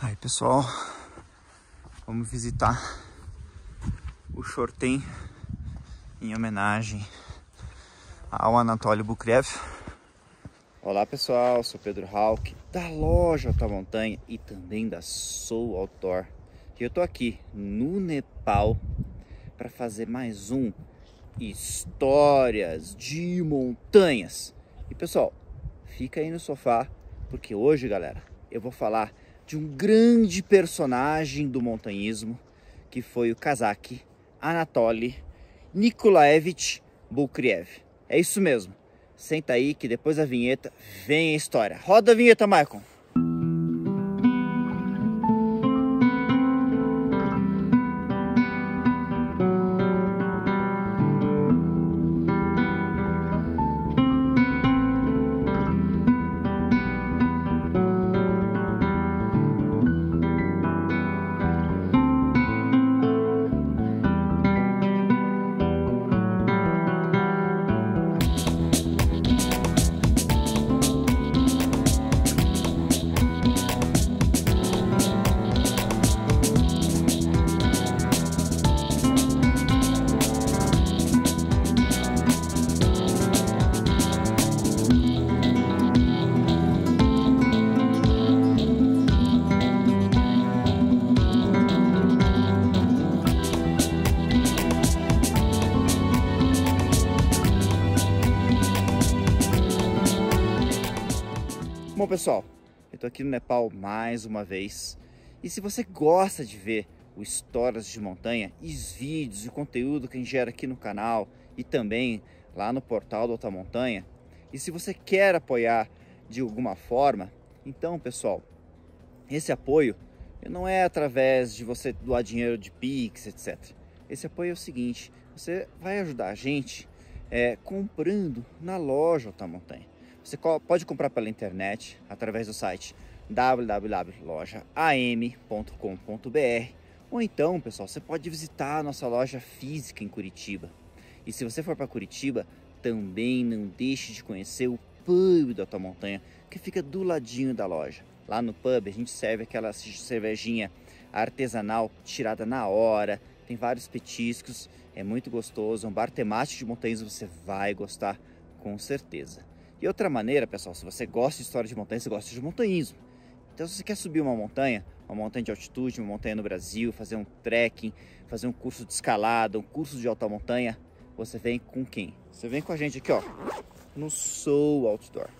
Aí pessoal, vamos visitar o Chorten em homenagem ao Anatoly Bukrev. Olá pessoal, sou Pedro Hauck da loja Alta Montanha e também da Soul Outdoor. E eu tô aqui no Nepal para fazer mais um Histórias de Montanhas. E pessoal, fica aí no sofá porque hoje, galera, eu vou falar de um grande personagem do montanhismo que foi o cazaque Anatoly Nikolaevich Bukrev. É isso mesmo. Senta aí que depois da vinheta vem a história. Roda a vinheta, Maicon. Bom pessoal, eu tô aqui no Nepal mais uma vez e se você gosta de ver o Histórias de Montanha e os vídeos e o conteúdo que a gente gera aqui no canal e também lá no portal do Alta Montanha, e se você quer apoiar de alguma forma, então pessoal, esse apoio não é através de você doar dinheiro de Pix, etc. Esse apoio é o seguinte, você vai ajudar a gente comprando na loja Alta Montanha. Você pode comprar pela internet, através do site www.lojaam.com.br, ou então, pessoal, você pode visitar a nossa loja física em Curitiba. E se você for para Curitiba, também não deixe de conhecer o pub da Alta Montanha, que fica do ladinho da loja. Lá no pub a gente serve aquela cervejinha artesanal, tirada na hora, tem vários petiscos, é muito gostoso, é um bar temático de montanhas, você vai gostar com certeza. E outra maneira, pessoal, se você gosta de história de montanha, você gosta de montanhismo. Então, se você quer subir uma montanha de altitude, uma montanha no Brasil, fazer um trekking, fazer um curso de escalada, um curso de alta montanha, você vem com quem? Você vem com a gente aqui, ó, no Soul Outdoor.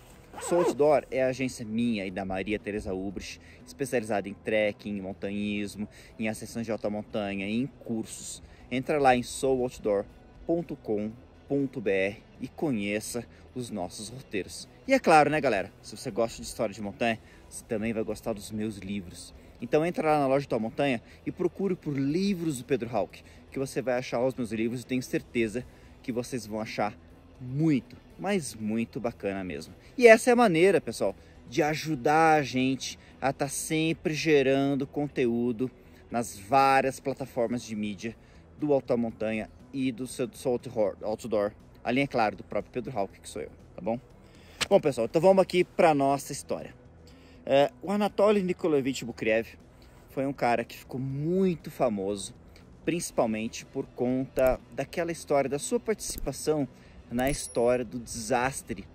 Soul Outdoor é a agência minha e da Maria Tereza Ubrich, especializada em trekking, em montanhismo, em ascensões de alta montanha, em cursos. Entra lá em souloutdoor.com.br e conheça os nossos roteiros. E é claro, né, galera, se você gosta de história de montanha, você também vai gostar dos meus livros. Então entra lá na loja da Montanha e procure por livros do Pedro Hauck, que você vai achar os meus livros e tenho certeza que vocês vão achar muito, mas muito bacana mesmo. E essa é a maneira, pessoal, de ajudar a gente a estar sempre gerando conteúdo nas várias plataformas de mídia do Alta Montanha e do Soul Outdoor, além, é claro, do próprio Pedro Hauck, que sou eu, tá bom? Bom, pessoal, então vamos aqui para nossa história. O Anatoly Nikolaevich Bukrev foi um cara que ficou muito famoso, principalmente por conta daquela história, da sua participação na história do desastre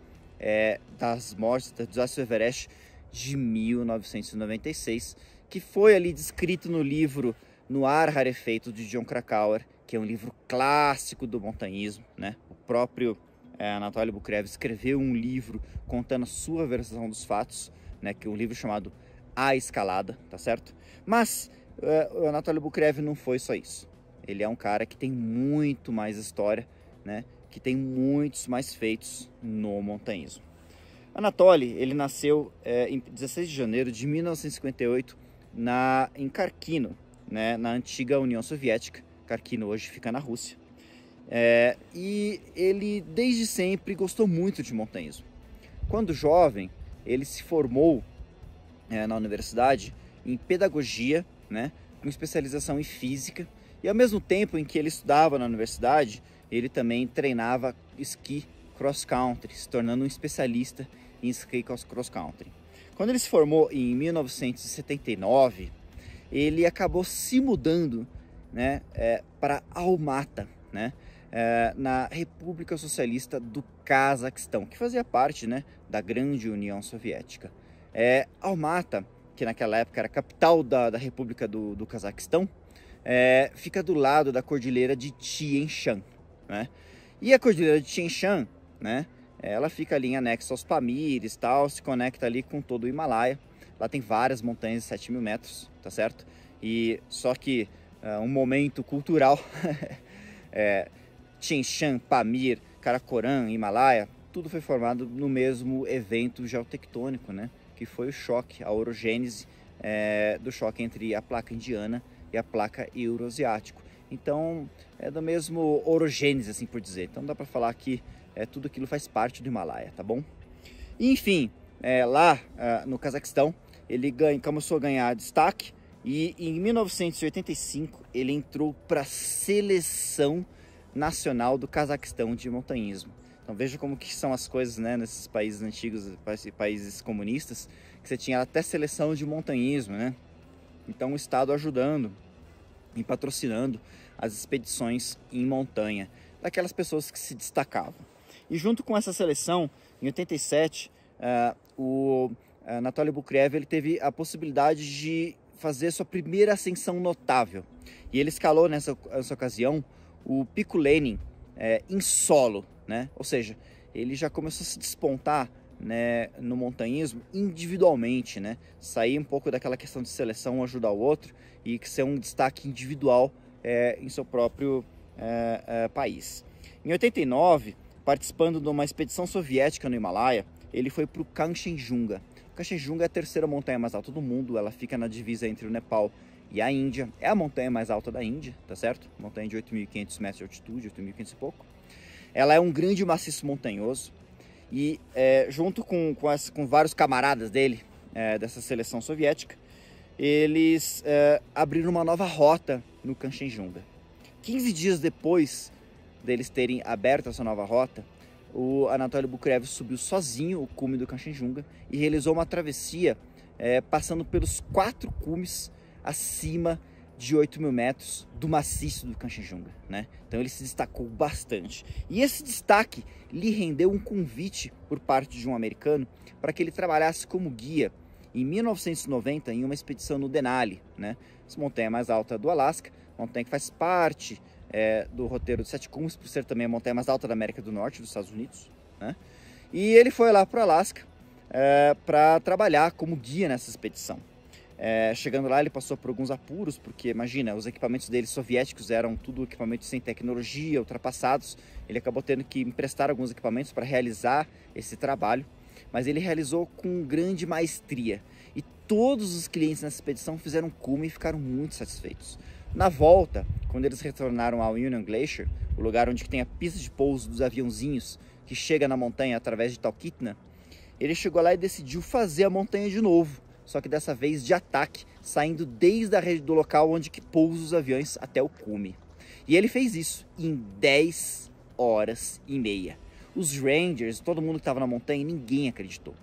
das mortes, do desastre do Everest de 1996, que foi ali descrito no livro No Ar Rarefeito, de Jon Krakauer, que é um livro clássico do montanhismo, né? O próprio Anatoly Bukrev escreveu um livro contando a sua versão dos fatos, né? Que é um livro chamado A Escalada, tá certo? Mas o Anatoly Bukrev não foi só isso. Ele é um cara que tem muito mais história, né? Que tem muitos mais feitos no montanhismo. Anatoly, ele nasceu em 16 de janeiro de 1958 em Kharkiv, né? Na antiga União Soviética. Kharkiv hoje fica na Rússia. E ele desde sempre gostou muito de montanhismo. Quando jovem, ele se formou na universidade em pedagogia, né, com especialização em física, e ao mesmo tempo em que ele estudava na universidade, ele também treinava esqui cross country, se tornando um especialista em esqui cross country. Quando ele se formou em 1979, ele acabou se mudando, né, para Almata, né, na República Socialista do Cazaquistão, que fazia parte, né, da grande União Soviética. Almata, que naquela época era a capital da República do Cazaquistão, fica do lado da Cordilheira de Tian Shan, né? E a Cordilheira de Tian Shan, né, ela fica ali em anexo aos Pamires, tal, se conecta ali com todo o Himalaia. Lá tem várias montanhas de 7.000 metros, tá certo? E só que um momento cultural, Tian Shan, Pamir, Karakoram, Himalaia, tudo foi formado no mesmo evento geotectônico, né? Que foi o choque, a orogênese do choque entre a placa indiana e a placa euroasiático. Então, é do mesmo orogênese, assim por dizer. Então dá para falar que tudo aquilo faz parte do Himalaia, tá bom? E, enfim, lá no Cazaquistão, ele começou a ganhar destaque e em 1985 ele entrou para a seleção nacional do Cazaquistão de montanhismo. Então veja como que são as coisas, né, nesses países antigos, países comunistas, que você tinha até seleção de montanhismo, né? Então o Estado ajudando e patrocinando as expedições em montanha daquelas pessoas que se destacavam. E junto com essa seleção, em 87, o Anatoly Bukrev ele teve a possibilidade de fazer sua primeira ascensão notável. E ele escalou nessa ocasião o Pico Lenin em solo, né? Ou seja, ele já começou a se despontar, né, no montanhismo individualmente, né? Sair um pouco daquela questão de seleção, um ajudar o outro e ser um destaque individual em seu próprio país. Em 89, participando de uma expedição soviética no Himalaia, ele foi para o Kanchenjunga. O Kanchenjunga é a terceira montanha mais alta do mundo, ela fica na divisa entre o Nepal e a Índia. É a montanha mais alta da Índia, tá certo? Montanha de 8.500 metros de altitude, 8.500 e pouco. Ela é um grande maciço montanhoso e junto com vários camaradas dele, dessa seleção soviética, eles abriram uma nova rota no Kanchenjunga. 15 dias depois deles terem aberto essa nova rota, o Anatoly Bukrev subiu sozinho o cume do Kanchenjunga e realizou uma travessia passando pelos 4 cumes acima de 8.000 metros do maciço do Kanchenjunga, né? Então ele se destacou bastante. E esse destaque lhe rendeu um convite por parte de um americano para que ele trabalhasse como guia em 1990 em uma expedição no Denali, né? Essa montanha mais alta do Alasca, montanha que faz parte do roteiro dos 7 cumes, por ser também a montanha mais alta da América do Norte, dos Estados Unidos, né? E ele foi lá para o Alasca para trabalhar como guia nessa expedição. Chegando lá, ele passou por alguns apuros, porque imagina, os equipamentos dele soviéticos eram tudo equipamentos sem tecnologia, ultrapassados. Ele acabou tendo que emprestar alguns equipamentos para realizar esse trabalho, mas ele realizou com grande maestria. E todos os clientes nessa expedição fizeram cume e ficaram muito satisfeitos. Na volta, quando eles retornaram ao Union Glacier, o lugar onde tem a pista de pouso dos aviãozinhos que chega na montanha através de Talkeetna, ele chegou lá e decidiu fazer a montanha de novo, só que dessa vez de ataque, saindo desde a rede do local onde que pousam os aviões até o cume. E ele fez isso em 10 horas e meia. Os Rangers, todo mundo que estava na montanha, ninguém acreditou.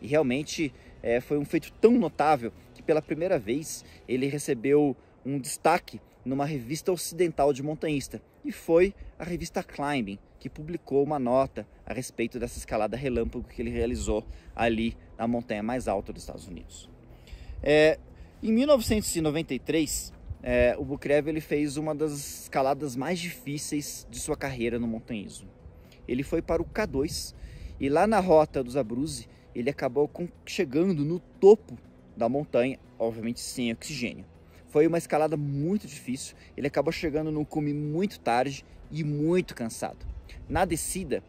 E realmente foi um feito tão notável que pela primeira vez ele recebeu um destaque numa revista ocidental de montanhista. E foi a revista Climbing que publicou uma nota a respeito dessa escalada relâmpago que ele realizou ali na montanha mais alta dos Estados Unidos. Em 1993, o Bukrev ele fez uma das escaladas mais difíceis de sua carreira no montanhismo. Ele foi para o K2 e lá na rota dos Abruzzi ele acabou chegando no topo da montanha, obviamente sem oxigênio. Foi uma escalada muito difícil, ele acabou chegando no cume muito tarde e muito cansado. Na descida,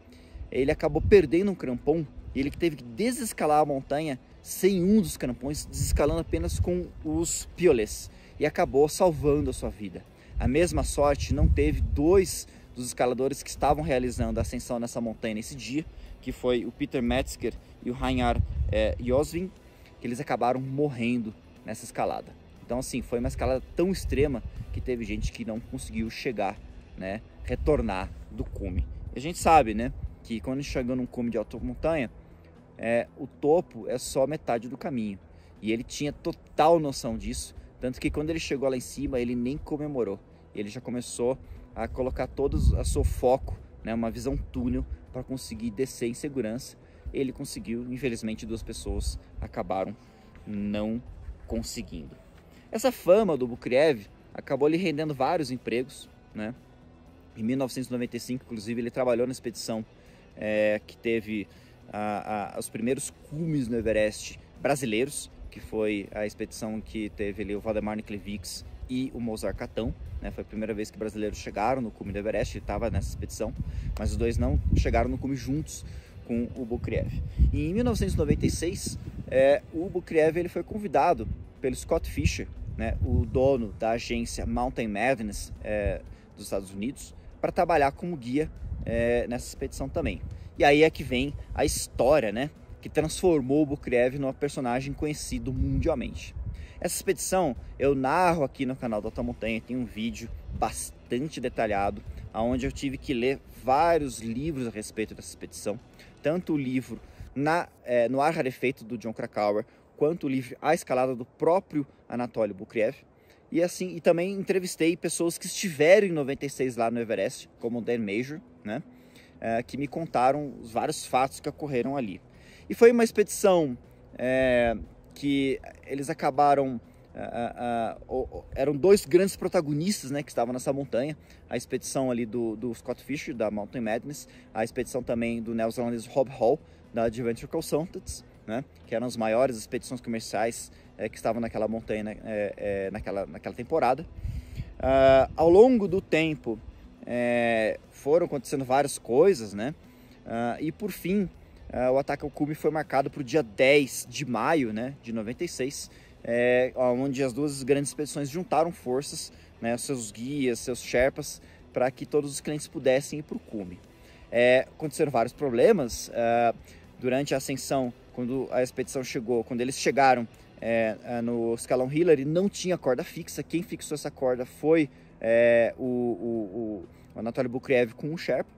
ele acabou perdendo um crampon e ele teve que desescalar a montanha sem um dos crampões, desescalando apenas com os piolets, e acabou salvando a sua vida. A mesma sorte não teve 2 dos escaladores que estavam realizando a ascensão nessa montanha nesse dia, que foi o Peter Metzger e o Reinhard Josvin, que eles acabaram morrendo nessa escalada. Então assim, foi uma escalada tão extrema que teve gente que não conseguiu chegar, né, retornar do cume. E a gente sabe, né, que quando chegando num cume de alta montanha, o topo é só metade do caminho. E ele tinha total noção disso, tanto que quando ele chegou lá em cima, ele nem comemorou. Ele já começou a colocar todo o seu foco, né, uma visão túnel, para conseguir descer em segurança. Ele conseguiu, infelizmente 2 pessoas acabaram não conseguindo. Essa fama do Bukriev acabou lhe rendendo vários empregos, né? Em 1995, inclusive, ele trabalhou na expedição que teve os primeiros cumes no Everest brasileiros, que foi a expedição que teve ali o Valdemar Niklevix e o Mozart Catão, né? Foi a primeira vez que brasileiros chegaram no cume do Everest. Ele estava nessa expedição, mas os dois não chegaram no cume juntos com o Bukriev. E em 1996, o Bukriev ele foi convidado pelo Scott Fischer, né, o dono da agência Mountain Madness dos Estados Unidos, para trabalhar como guia nessa expedição também. E aí é que vem a história, né, que transformou o Bukriev num personagem conhecido mundialmente. Essa expedição eu narro aqui no canal do Alta Montanha, tem um vídeo bastante detalhado, onde eu tive que ler vários livros a respeito dessa expedição, tanto o livro no Ar Rarefeito do Jon Krakauer, quanto o livro A Escalada do próprio Anatoly Bukriev. E também entrevistei pessoas que estiveram em 96 lá no Everest, como o Dan Major, né, que me contaram os vários fatos que ocorreram ali. E foi uma expedição que eles acabaram... eram 2 grandes protagonistas, né, que estavam nessa montanha. A expedição ali do Scott Fischer, da Mountain Madness, a expedição também do neozelandês Rob Hall, da Adventure Consultants, né, que eram as maiores expedições comerciais que estavam naquela montanha, naquela temporada. Ao longo do tempo foram acontecendo várias coisas, né, e por fim o ataque ao cume foi marcado para o dia 10 de maio, né, de 96, onde as 2 grandes expedições juntaram forças, né, seus guias, seus sherpas, para que todos os clientes pudessem ir para o cume. Aconteceram vários problemas durante a ascensão. Quando a expedição chegou, quando eles chegaram no escalão Hillary, não tinha corda fixa. Quem fixou essa corda foi o Anatoly Bukriev com o Sherpa.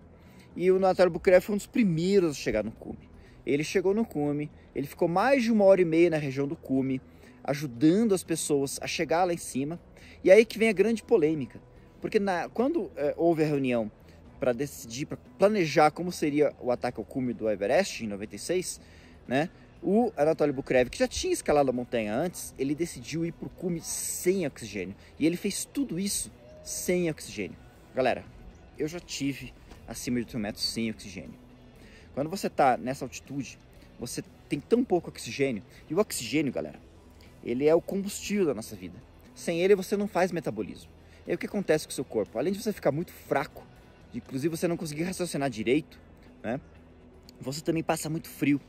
E o Anatoly Bukriev foi um dos primeiros a chegar no cume. Ele chegou no cume, ele ficou mais de 1h30 na região do cume, ajudando as pessoas a chegar lá em cima. E aí que vem a grande polêmica, porque quando houve a reunião para decidir, para planejar como seria o ataque ao cume do Everest em 96, né, o Anatoly Bukriev, que já tinha escalado a montanha antes, ele decidiu ir para o cume sem oxigênio. E ele fez tudo isso sem oxigênio. Galera, eu já tive acima de 8 metros sem oxigênio. Quando você está nessa altitude, você tem tão pouco oxigênio. E o oxigênio, galera, ele é o combustível da nossa vida. Sem ele você não faz metabolismo. E aí o que acontece com o seu corpo? Além de você ficar muito fraco, inclusive você não conseguir raciocinar direito, né, você também passa muito frio.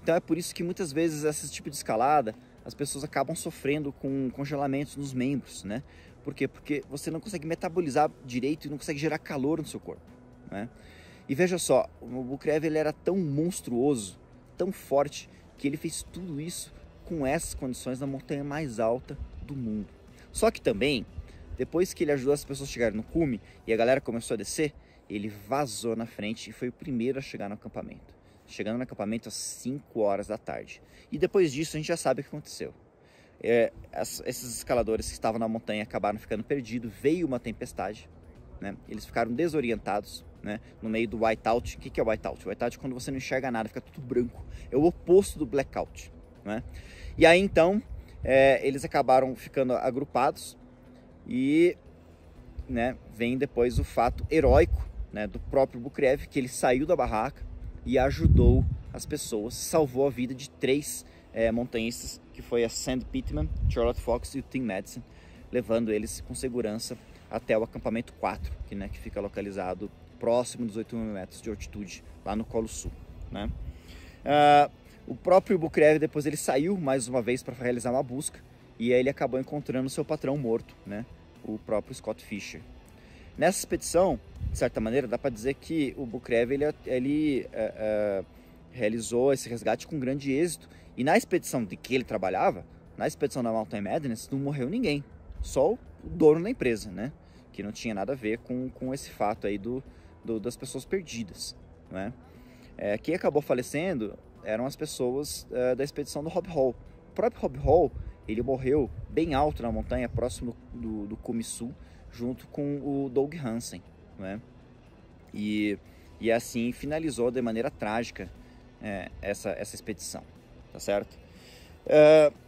Então é por isso que muitas vezes esse tipo de escalada, as pessoas acabam sofrendo com congelamentos nos membros, né? Por quê? Porque você não consegue metabolizar direito e não consegue gerar calor no seu corpo, né? E veja só, o Bukriev ele era tão monstruoso, tão forte, que ele fez tudo isso com essas condições na montanha mais alta do mundo. Só que também, depois que ele ajudou as pessoas a chegarem no cume e a galera começou a descer, ele vazou na frente e foi o primeiro a chegar no acampamento. Chegando no acampamento às 5 horas da tarde. E depois disso a gente já sabe o que aconteceu. Esses escaladores que estavam na montanha acabaram ficando perdidos, veio uma tempestade, né? Eles ficaram desorientados, né, no meio do whiteout. O que é o whiteout? O whiteout é quando você não enxerga nada, fica tudo branco. É o oposto do blackout, né? E aí então eles acabaram ficando agrupados e, né, vem depois o fato heróico, né, do próprio Bukriev, que ele saiu da barraca e ajudou as pessoas, salvou a vida de 3 montanhistas, que foi a Sandy Pittman, Charlotte Fox e o Tim Madison, levando eles com segurança até o acampamento 4, que fica localizado próximo dos 8 mil metros de altitude, lá no Colo Sul, né? O próprio Bukriev depois ele saiu mais uma vez para realizar uma busca, e aí ele acabou encontrando seu patrão morto, né? O próprio Scott Fischer. Nessa expedição, de certa maneira, dá para dizer que o Bukriev ele realizou esse resgate com grande êxito. E na expedição de que ele trabalhava, na expedição da Mountain Madness, não morreu ninguém. Só o dono da empresa, né? Que não tinha nada a ver com esse fato aí das pessoas perdidas, né? Quem acabou falecendo eram as pessoas da expedição do Hoppe Hall. O próprio Hoppe Hall, ele morreu bem alto na montanha, próximo do cume sul, junto com o Doug Hansen, né? E assim finalizou de maneira trágica essa expedição, tá certo?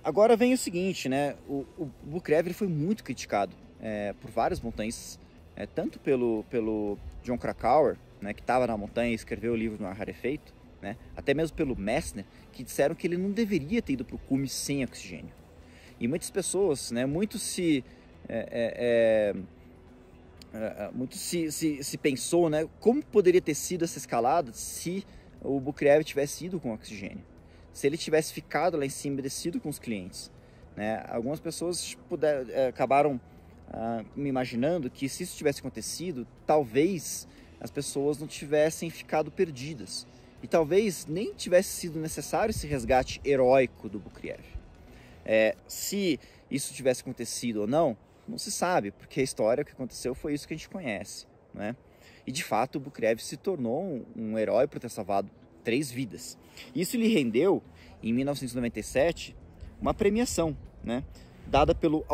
Agora vem o seguinte, né? O Bucrev ele foi muito criticado por vários montanhistas, tanto pelo John Krakauer, né, que estava na montanha e escreveu o livro No Ar Rarefeito, né, até mesmo pelo Messner, que disseram que ele não deveria ter ido para o cume sem oxigênio. E muitas pessoas, né, muito se pensou, né, como poderia ter sido essa escalada se o Bucrev tivesse ido com oxigênio, se ele tivesse ficado lá em cima e descido com os clientes, né? Algumas pessoas acabaram me imaginando que se isso tivesse acontecido, talvez as pessoas não tivessem ficado perdidas e talvez nem tivesse sido necessário esse resgate heróico do Bucrev. Se isso tivesse acontecido ou não se sabe, porque a história, o que aconteceu foi isso que a gente conhece, né? E de fato o Bucrev se tornou um herói por ter salvado 3 vidas. Isso lhe rendeu, em 1997, uma premiação, né, dada pelo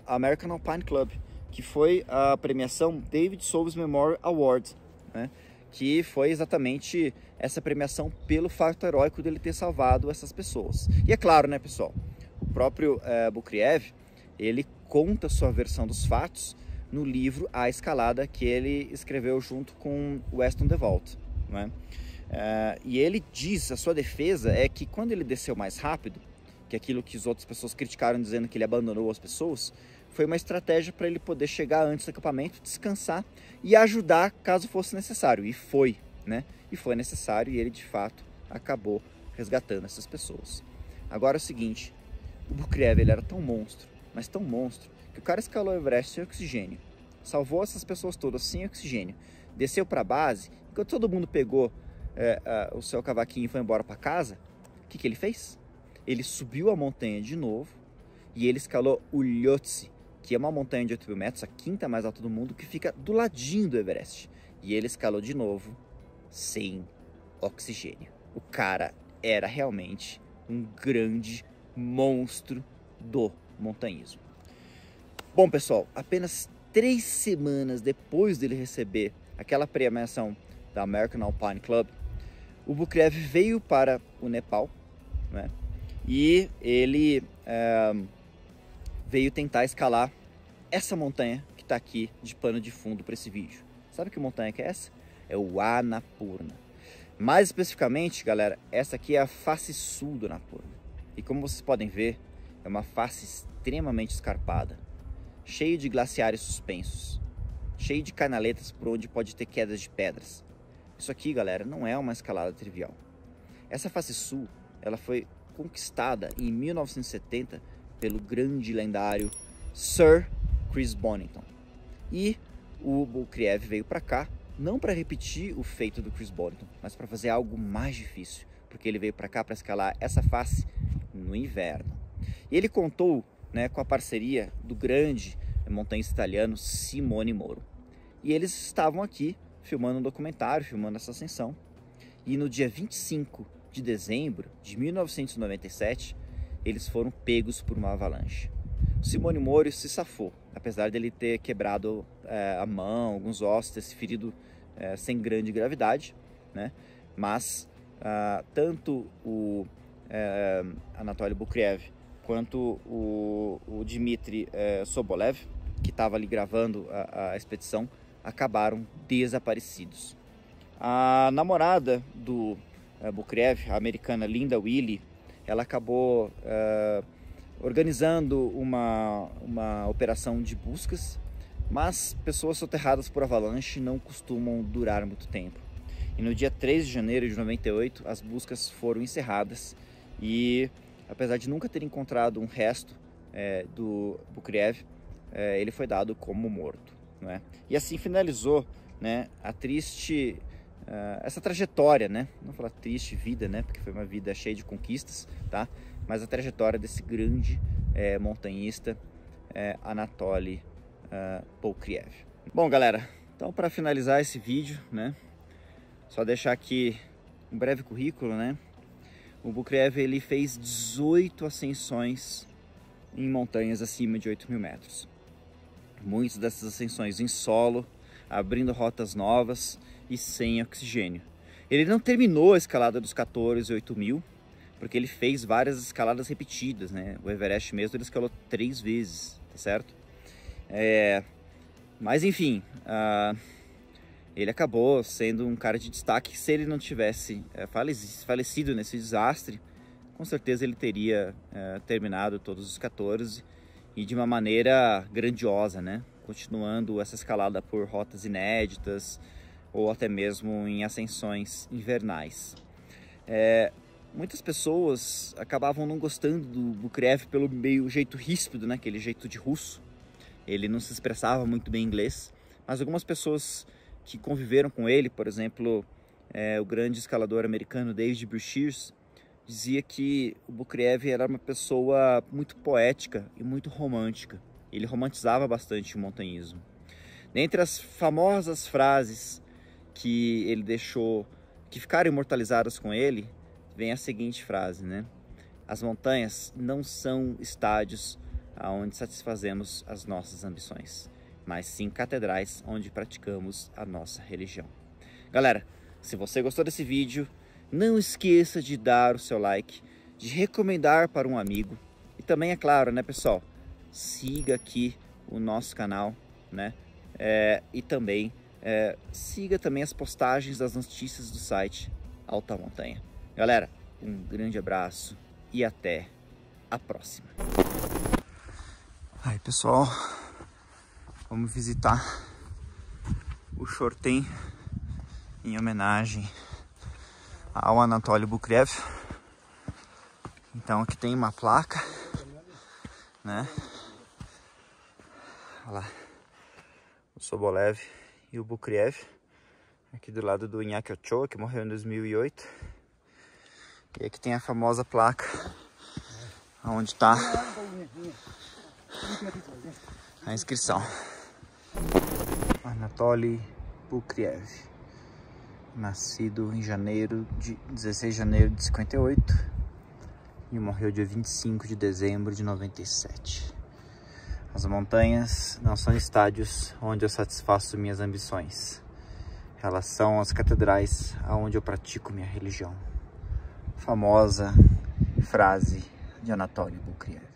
American Alpine Club, que foi a premiação David Soames Memorial Award, né, que foi exatamente essa premiação pelo fato heróico dele ter salvado essas pessoas. E é claro, né, pessoal, o próprio Bucrev, ele conta sua versão dos fatos no livro A Escalada, que ele escreveu junto com Weston DeVault, né? E ele diz, a sua defesa é que quando ele desceu mais rápido, que aquilo que as outras pessoas criticaram dizendo que ele abandonou as pessoas, foi uma estratégia para ele poder chegar antes do acampamento, descansar e ajudar caso fosse necessário. E foi, né? E foi necessário e ele de fato acabou resgatando essas pessoas. Agora é o seguinte, o Bucrev ele era tão monstro, mas tão monstro, que o cara escalou o Everest sem oxigênio, salvou essas pessoas todas sem oxigênio, desceu para a base, enquanto todo mundo pegou o seu cavaquinho e foi embora para casa, o que ele fez? Ele subiu a montanha de novo e ele escalou o Lhotse, que é uma montanha de 8.000 metros, a 5ª mais alta do mundo, que fica do ladinho do Everest. E ele escalou de novo sem oxigênio. O cara era realmente um grande monstro do montanhismo. Bom, pessoal, apenas 3 semanas depois dele receber aquela premiação da American Alpine Club, o Bucrev veio para o Nepal, né? E ele veio tentar escalar essa montanha que está aqui de pano de fundo para esse vídeo. Sabe que montanha que é essa? É o Annapurna. Mais especificamente, galera, essa aqui é a face sul do Annapurna. E como vocês podem ver, é uma face extremamente escarpada, cheio de glaciares suspensos, cheio de canaletas por onde pode ter quedas de pedras. Isso aqui, galera, não é uma escalada trivial. Essa face sul, ela foi conquistada em 1970 pelo grande e lendário Sir Chris Bonington. E o Bucrev veio para cá não para repetir o feito do Chris Bonington, mas para fazer algo mais difícil, porque ele veio para cá para escalar essa face no inverno. E ele contou, né, com a parceria do grande montanhista italiano Simone Moro. E eles estavam aqui filmando um documentário, filmando essa ascensão. E no dia 25 de dezembro de 1997, eles foram pegos por uma avalanche. O Simone Moro se safou, apesar dele ter quebrado a mão, alguns ossos, ter se ferido sem grande gravidade, né? Mas tanto o Anatoly Bucrev quanto o Dmitry Sobolev, que estava ali gravando a expedição, acabaram desaparecidos. A namorada do Bucrev, a americana Linda Willey, ela acabou organizando uma operação de buscas, mas pessoas soterradas por avalanche não costumam durar muito tempo. E no dia 3 de janeiro de 98, as buscas foram encerradas e, apesar de nunca ter encontrado um resto do Bucrev, ele foi dado como morto, não é? E assim finalizou, né, a triste essa trajetória, né? Não vou falar triste vida, né? Porque foi uma vida cheia de conquistas, tá? Mas a trajetória desse grande montanhista Anatoly Bucrev. Bom, galera, então para finalizar esse vídeo, né? Só deixar aqui um breve currículo, né? O Bukriev ele fez 18 ascensões em montanhas acima de 8.000 metros. Muitas dessas ascensões em solo, abrindo rotas novas e sem oxigênio. Ele não terminou a escalada dos 14 e 8.000, porque ele fez várias escaladas repetidas, né? O Everest mesmo ele escalou 3 vezes, tá certo? Mas enfim, ele acabou sendo um cara de destaque. Se ele não tivesse falecido nesse desastre, com certeza ele teria terminado todos os 14 e de uma maneira grandiosa, né? Continuando essa escalada por rotas inéditas ou até mesmo em ascensões invernais. Muitas pessoas acabavam não gostando do Bukriev pelo meio jeito ríspido, né? Aquele jeito de russo. Ele não se expressava muito bem em inglês, mas algumas pessoas que conviveram com ele, por exemplo, o grande escalador americano David Brushears, dizia que o Bukriev era uma pessoa muito poética e muito romântica. Ele romantizava bastante o montanhismo. Dentre as famosas frases que ele deixou, que ficaram imortalizadas com ele, vem a seguinte frase, né? As montanhas não são estádios onde satisfazemos as nossas ambições, mas sim catedrais onde praticamos a nossa religião. Galera, se você gostou desse vídeo, não esqueça de dar o seu like, de recomendar para um amigo e também, é claro, né, pessoal, siga aqui o nosso canal, né, e também siga também as postagens das notícias do site Alta Montanha. Galera, um grande abraço e até a próxima. Aí, pessoal, vamos visitar o Chorten em homenagem ao Anatoly Bukriev. Então aqui tem uma placa, né? Olha lá, o Sobolev e o Bukriev, aqui do lado do Iñaki Ochoa, que morreu em 2008. E aqui tem a famosa placa, onde está a inscrição. Anatoly Bukriev, nascido em 16 de janeiro de 58 e morreu dia 25 de dezembro de 97. As montanhas não são estádios onde eu satisfaço minhas ambições. Elas são as catedrais onde eu pratico minha religião. Famosa frase de Anatoly Bukriev.